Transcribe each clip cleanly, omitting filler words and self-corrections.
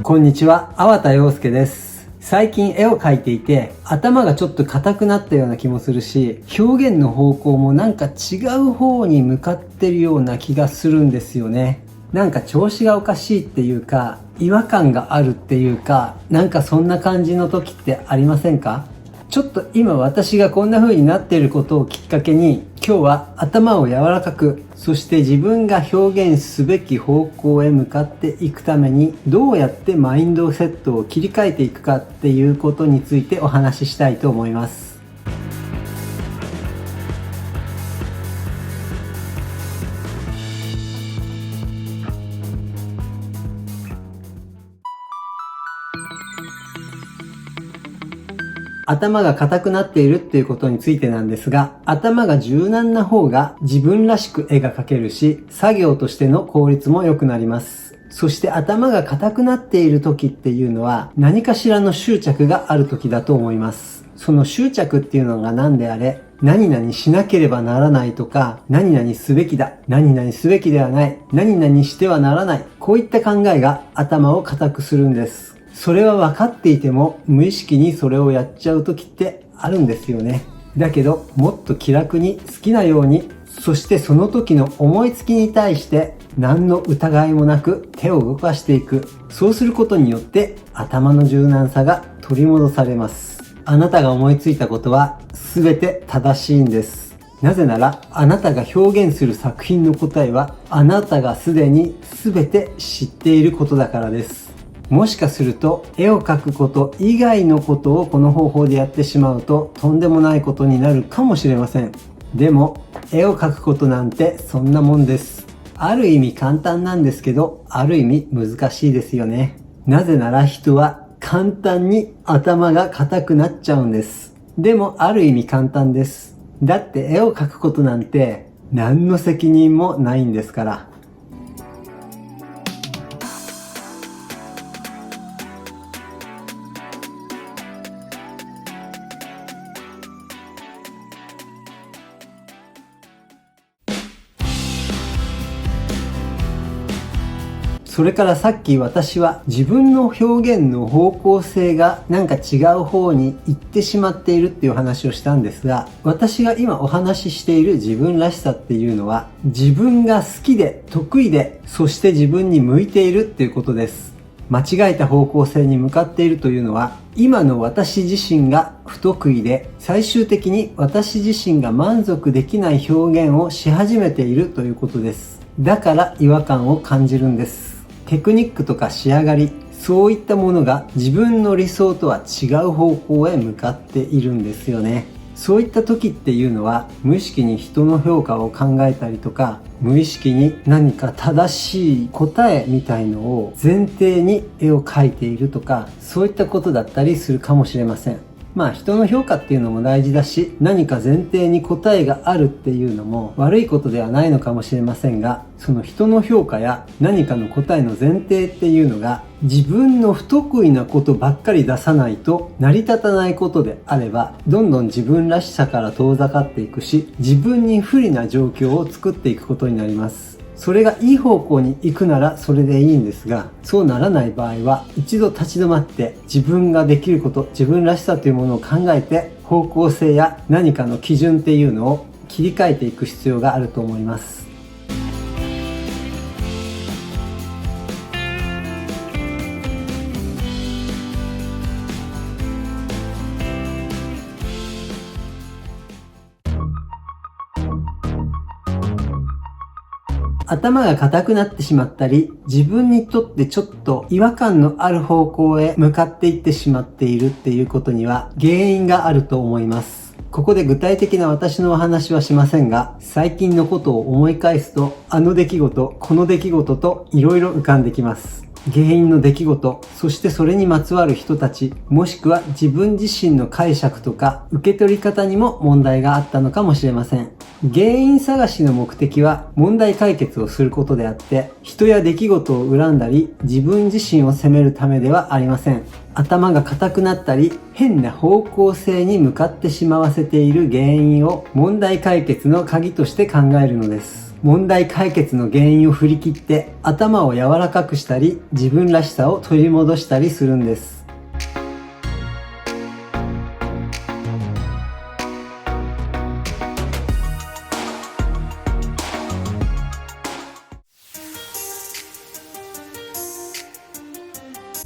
こんにちは、粟田洋介です。最近絵を描いていて、頭がちょっと硬くなったような気もするし、表現の方向もなんか違う方に向かってるような気がするんですよね。なんか調子がおかしいっていうか、違和感があるっていうか、なんかそんな感じの時ってありませんか？ちょっと今私がこんな風になっていることをきっかけに、今日は頭を柔らかく、そして自分が表現すべき方向へ向かっていくために、どうやってマインドセットを切り替えていくかっていうことについてお話ししたいと思います。頭が硬くなっているっていうことについてなんですが、頭が柔軟な方が自分らしく絵が描けるし、作業としての効率も良くなります。そして頭が硬くなっている時っていうのは、何かしらの執着がある時だと思います。その執着っていうのが何であれ、何々しなければならないとか、何々すべきだ、何々すべきではない、何々してはならない、こういった考えが頭を硬くするんです。それは分かっていても無意識にそれをやっちゃう時ってあるんですよね。だけどもっと気楽に好きなように、そしてその時の思いつきに対して何の疑いもなく手を動かしていく。そうすることによって頭の柔軟さが取り戻されます。あなたが思いついたことは全て正しいんです。なぜならあなたが表現する作品の答えはあなたがすでに全て知っていることだからです。もしかすると絵を描くこと以外のことをこの方法でやってしまうととんでもないことになるかもしれません。でも絵を描くことなんてそんなもんです。ある意味簡単なんですけど、ある意味難しいですよね。なぜなら人は簡単に頭が硬くなっちゃうんです。でもある意味簡単です。だって絵を描くことなんて何の責任もないんですから。それからさっき私は自分の表現の方向性がなんか違う方に行ってしまっているっていう話をしたんですが、私が今お話ししている自分らしさっていうのは自分が好きで得意で、そして自分に向いているっていうことです。間違えた方向性に向かっているというのは今の私自身が不得意で、最終的に私自身が満足できない表現をし始めているということです。だから違和感を感じるんです。テクニックとか仕上がり、そういったものが自分の理想とは違う方向へ向かっているんですよね。そういった時っていうのは無意識に人の評価を考えたりとか、無意識に何か正しい答えみたいのを前提に絵を描いているとか、そういったことだったりするかもしれません。まあ人の評価っていうのも大事だし、何か前提に答えがあるっていうのも悪いことではないのかもしれませんが、その人の評価や何かの答えの前提っていうのが自分の不得意なことばっかり出さないと成り立たないことであれば、どんどん自分らしさから遠ざかっていくし、自分に不利な状況を作っていくことになります。それがいい方向に行くならそれでいいんですが、そうならない場合は一度立ち止まって自分ができること、自分らしさというものを考えて、方向性や何かの基準っていうのを切り替えていく必要があると思います。頭が硬くなってしまったり、自分にとってちょっと違和感のある方向へ向かっていってしまっているっていうことには原因があると思います。ここで具体的な私のお話はしませんが、最近のことを思い返すと、あの出来事、この出来事と色々浮かんできます。原因の出来事、そしてそれにまつわる人たち、もしくは自分自身の解釈とか受け取り方にも問題があったのかもしれません。原因探しの目的は問題解決をすることであって、人や出来事を恨んだり自分自身を責めるためではありません。頭が硬くなったり変な方向性に向かってしまわせている原因を問題解決の鍵として考えるのです。問題解決の原因を振り切って頭を柔らかくしたり、自分らしさを取り戻したりするんです。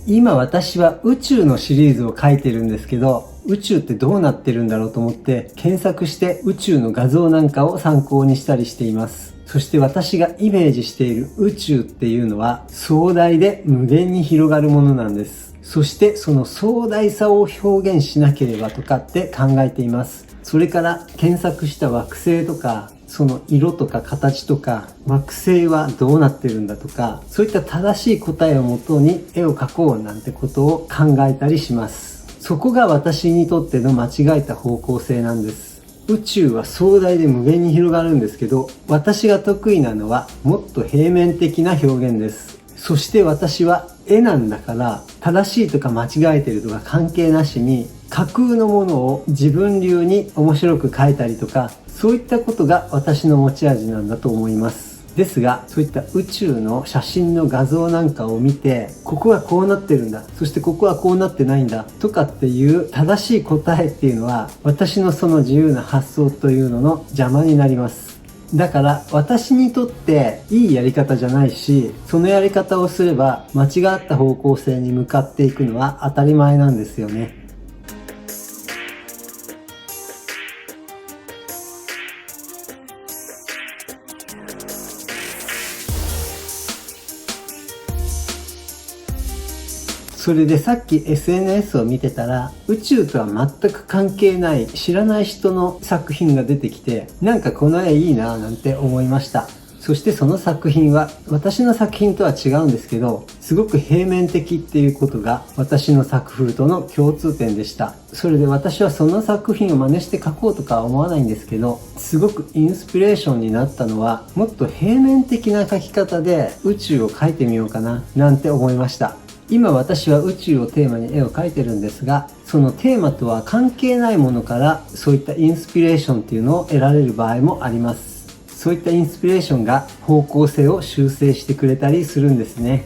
今私は宇宙のシリーズを書いてるんですけど、宇宙ってどうなってるんだろうと思って検索して宇宙の画像なんかを参考にしたりしています。そして私がイメージしている宇宙っていうのは壮大で無限に広がるものなんです。そしてその壮大さを表現しなければとかって考えています。それから検索した惑星とか、その色とか形とか、惑星はどうなってるんだとか、そういった正しい答えをもとに絵を描こうなんてことを考えたりします。そこが私にとっての間違えた方向性なんです。宇宙は壮大で無限に広がるんですけど、私が得意なのはもっと平面的な表現です。そして私は絵なんだから、正しいとか間違えてるとか関係なしに、架空のものを自分流に面白く描いたりとか、そういったことが私の持ち味なんだと思います。ですが、そういった宇宙の写真の画像なんかを見て、ここはこうなってるんだ、そしてここはこうなってないんだ、とかっていう正しい答えっていうのは、私のその自由な発想というのの邪魔になります。だから私にとっていいやり方じゃないし、そのやり方をすれば間違った方向性に向かっていくのは当たり前なんですよね。それでさっき SNS を見てたら、宇宙とは全く関係ない知らない人の作品が出てきて、なんかこの絵いいなぁなんて思いました。そしてその作品は私の作品とは違うんですけど、すごく平面的っていうことが私の作風との共通点でした。それで私はその作品を真似して描こうとかは思わないんですけど、すごくインスピレーションになったのは、もっと平面的な描き方で宇宙を描いてみようかななんて思いました。今私は宇宙をテーマに絵を描いてるんですが、そのテーマとは関係ないものからそういったインスピレーションっていうのを得られる場合もあります。そういったインスピレーションが方向性を修正してくれたりするんですね。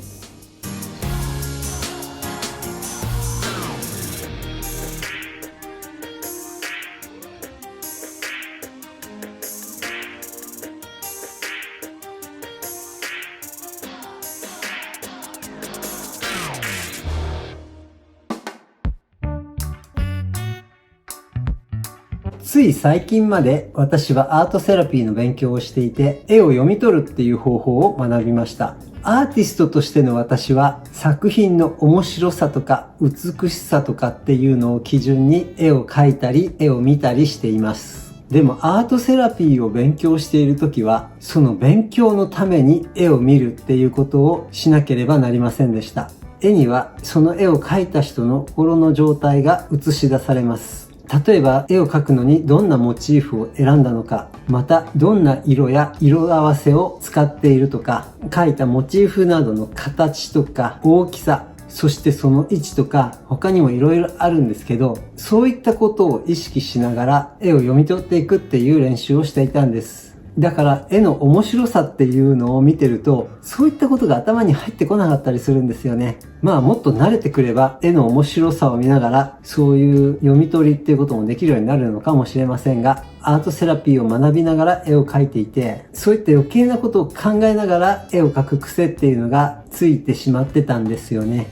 つい最近まで私はアートセラピーの勉強をしていて、絵を読み取るっていう方法を学びました。アーティストとしての私は作品の面白さとか美しさとかっていうのを基準に絵を描いたり絵を見たりしています。でもアートセラピーを勉強しているときは、その勉強のために絵を見るっていうことをしなければなりませんでした。絵にはその絵を描いた人の心の状態が映し出されます。例えば絵を描くのにどんなモチーフを選んだのか、またどんな色や色合わせを使っているとか、描いたモチーフなどの形とか大きさ、そしてその位置とか他にも色々あるんですけど、そういったことを意識しながら絵を読み取っていくっていう練習をしていたんです。だから絵の面白さっていうのを見てると、そういったことが頭に入ってこなかったりするんですよね。まあもっと慣れてくれば絵の面白さを見ながらそういう読み取りっていうこともできるようになるのかもしれませんが、アートセラピーを学びながら絵を描いていて、そういった余計なことを考えながら絵を描く癖っていうのがついてしまってたんですよね。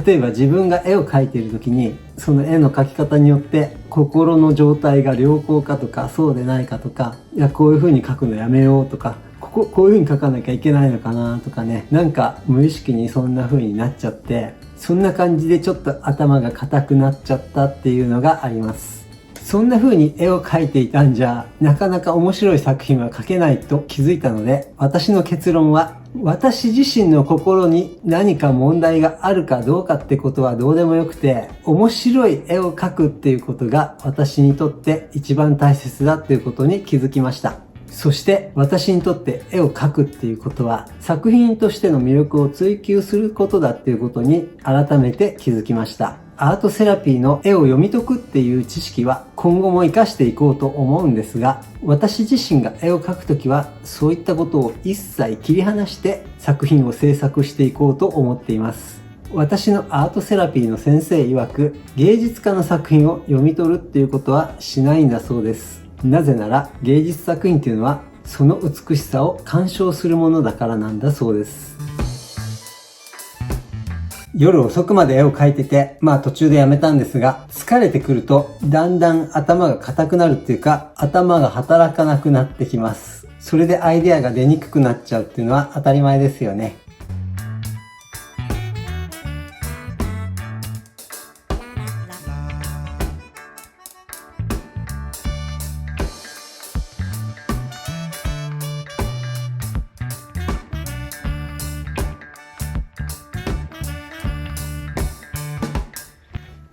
例えば自分が絵を描いている時に、その絵の描き方によって心の状態が良好かとかそうでないかとか、いやこういう風に描くのやめようとか、こういう風に描かなきゃいけないのかなとかね、なんか無意識にそんな風になっちゃって、そんな感じでちょっと頭が硬くなっちゃったっていうのがあります。そんな風に絵を描いていたんじゃ、なかなか面白い作品は描けないと気づいたので、私の結論は、私自身の心に何か問題があるかどうかってことはどうでもよくて、面白い絵を描くっていうことが私にとって一番大切だっていうことに気づきました。そして私にとって絵を描くっていうことは作品としての魅力を追求することだっていうことに改めて気づきました。アートセラピーの絵を読み解くっていう知識は今後も活かしていこうと思うんですが、私自身が絵を描くときはそういったことを一切切り離して作品を制作していこうと思っています。私のアートセラピーの先生曰く、芸術家の作品を読み取るっていうことはしないんだそうです。なぜなら芸術作品っていうのはその美しさを鑑賞するものだからなんだそうです。夜遅くまで絵を描いてて、途中でやめたんですが、疲れてくるとだんだん頭が硬くなるっていうか、頭が働かなくなってきます。それでアイデアが出にくくなっちゃうっていうのは当たり前ですよね。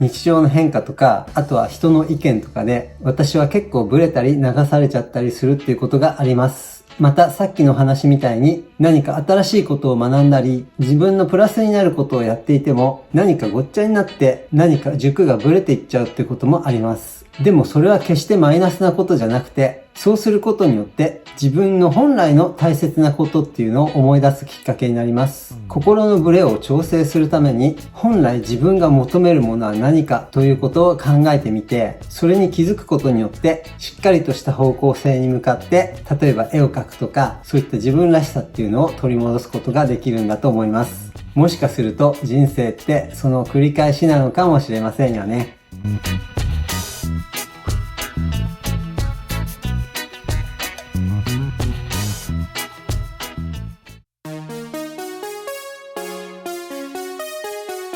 日常の変化とか、あとは人の意見とかで、私は結構ブレたり流されちゃったりするっていうことがあります。またさっきの話みたいに何か新しいことを学んだり、自分のプラスになることをやっていても、何かごっちゃになって何か軸がブレていっちゃうっていうこともあります。でもそれは決してマイナスなことじゃなくて、そうすることによって自分の本来の大切なことっていうのを思い出すきっかけになります。心のブレを調整するために、本来自分が求めるものは何かということを考えてみて、それに気づくことによってしっかりとした方向性に向かって、例えば絵を描くとか、そういった自分らしさっていうのを取り戻すことができるんだと思います。もしかすると人生ってその繰り返しなのかもしれませんよね。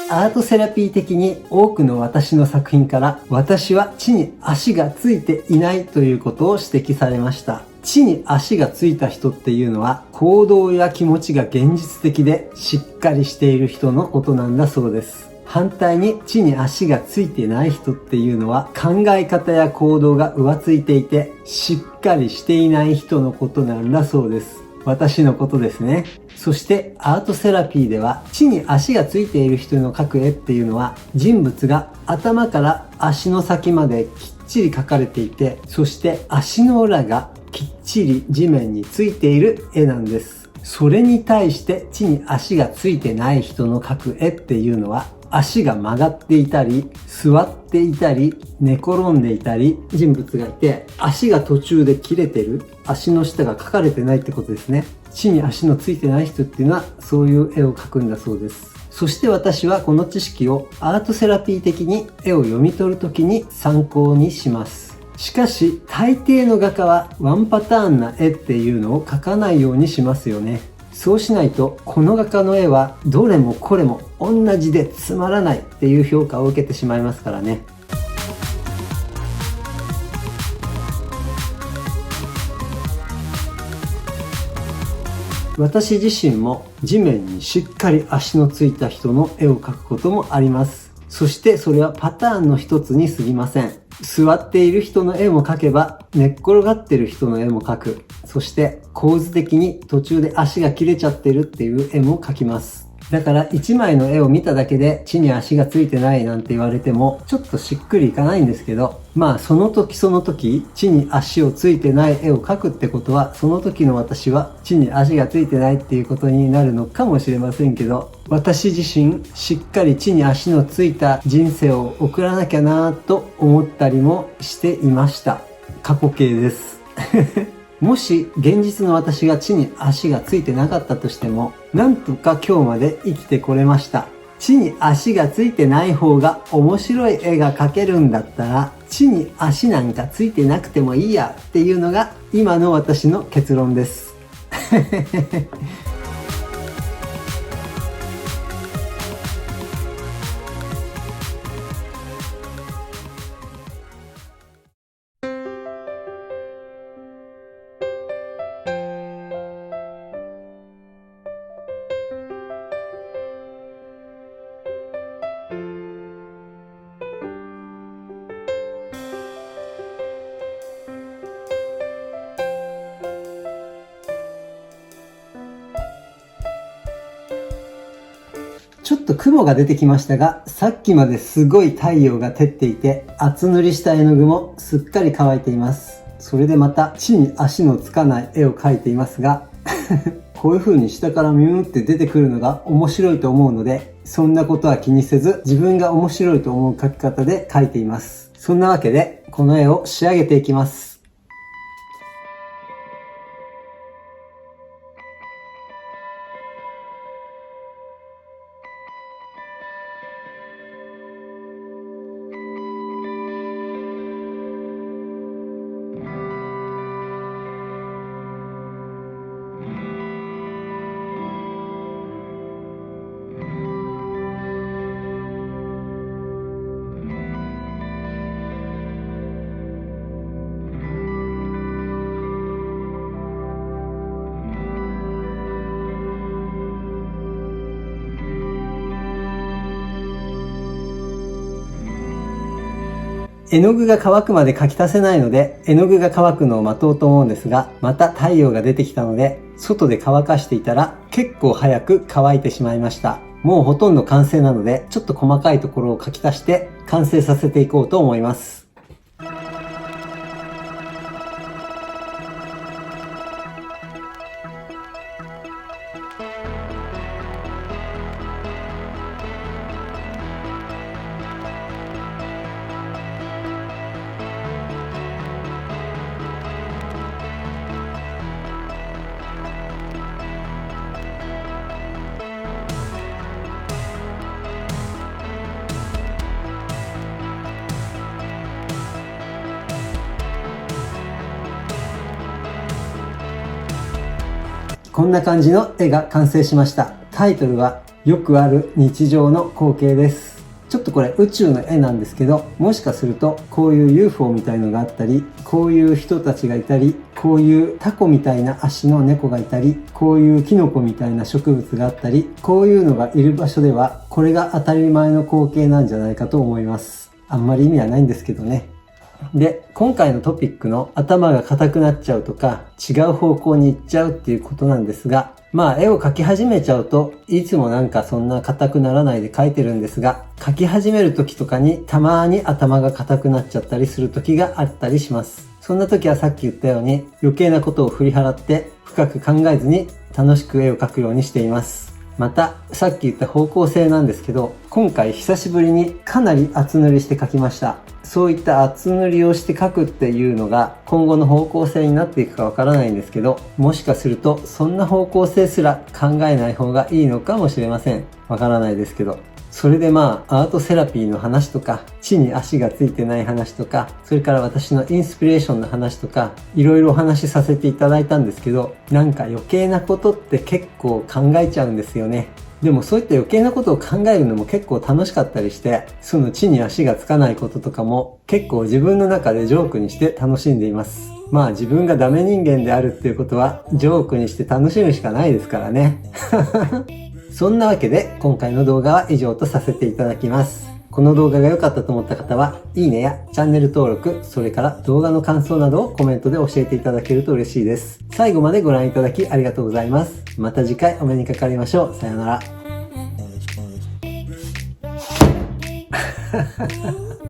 アートセラピー的に多くの私の作品から、私は地に足がついていないということを指摘されました。地に足がついた人っていうのは、行動や気持ちが現実的でしっかりしている人のことなんだそうです。反対に地に足がついてない人っていうのは、考え方や行動が浮ついていてしっかりしていない人のことなんだそうです。私のことですね。そしてアートセラピーでは、地に足がついている人の描く絵っていうのは、人物が頭から足の先まできっちり描かれていて、そして足の裏がきっちり地面についている絵なんです。それに対して地に足がついてない人の描く絵っていうのは、足が曲がっていたり、座っていたり、寝転んでいたり、人物がいて、足が途中で切れてる、足の下が描かれてないってことですね。地に足のついてない人っていうのは、そういう絵を描くんだそうです。そして私はこの知識をアートセラピー的に絵を読み取るときに参考にします。しかし、大抵の画家はワンパターンな絵っていうのを描かないようにしますよね。そうしないと、この画家の絵はどれもこれも同じでつまらないっていう評価を受けてしまいますからね。私自身も地面にしっかり足のついた人の絵を描くこともあります。そしてそれはパターンの一つに過ぎません。座っている人の絵も描けば、寝っ転がってる人の絵も描く。そして構図的に途中で足が切れちゃってるっていう絵も描きます。だから一枚の絵を見ただけで地に足がついてないなんて言われてもちょっとしっくりいかないんですけど、その時その時地に足をついてない絵を描くってことは、その時の私は地に足がついてないっていうことになるのかもしれませんけど、私自身しっかり地に足のついた人生を送らなきゃなぁと思ったりもしていました。過去形ですもし現実の私が地に足がついてなかったとしても、なんとか今日まで生きてこれました。地に足がついてない方が面白い絵が描けるんだったら、地に足なんかついてなくてもいいやっていうのが今の私の結論ですちょっと雲が出てきましたが、さっきまですごい太陽が照っていて、厚塗りした絵の具もすっかり乾いています。それでまた地に足のつかない絵を描いていますが、こういう風に下からミューって出てくるのが面白いと思うので、そんなことは気にせず自分が面白いと思う描き方で描いています。そんなわけで、この絵を仕上げていきます。絵の具が乾くまで描き足せないので、絵の具が乾くのを待とうと思うんですが、また太陽が出てきたので、外で乾かしていたら結構早く乾いてしまいました。もうほとんど完成なので、ちょっと細かいところを描き足して完成させていこうと思います。こんな感じの絵が完成しました。タイトルはよくある日常の光景です。ちょっとこれ宇宙の絵なんですけど、もしかするとこういう UFO みたいのがあったり、こういう人たちがいたり、こういうタコみたいな足の猫がいたり、こういうキノコみたいな植物があったり、こういうのがいる場所ではこれが当たり前の光景なんじゃないかと思います。あんまり意味はないんですけどね。で、今回のトピックの頭が硬くなっちゃうとか違う方向に行っちゃうっていうことなんですが、絵を描き始めちゃうといつもなんかそんな硬くならないで描いてるんですが、描き始める時とかにたまに頭が硬くなっちゃったりする時があったりします。そんな時はさっき言ったように余計なことを振り払って深く考えずに楽しく絵を描くようにしています。また、さっき言った方向性なんですけど、今回久しぶりにかなり厚塗りして描きました。そういった厚塗りをして描くっていうのが今後の方向性になっていくかわからないんですけど、もしかするとそんな方向性すら考えない方がいいのかもしれません。わからないですけど。それでアートセラピーの話とか、地に足がついてない話とか、それから私のインスピレーションの話とか、いろいろお話しさせていただいたんですけど、なんか余計なことって結構考えちゃうんですよね。でもそういった余計なことを考えるのも結構楽しかったりして、その地に足がつかないこととかも結構自分の中でジョークにして楽しんでいます。自分がダメ人間であるっていうことはジョークにして楽しむしかないですからね。そんなわけで今回の動画は以上とさせていただきます。この動画が良かったと思った方は、いいねやチャンネル登録、それから動画の感想などをコメントで教えていただけると嬉しいです。最後までご覧いただきありがとうございます。また次回お目にかかりましょう。さようなら。